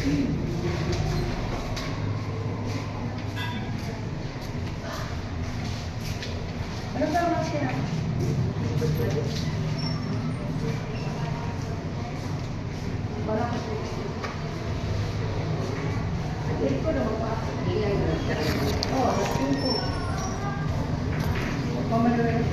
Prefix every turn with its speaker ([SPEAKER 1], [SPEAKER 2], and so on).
[SPEAKER 1] Ano ba mga siya? Parang hindi ko naman pa. Oo, hindi ko. Pamanaw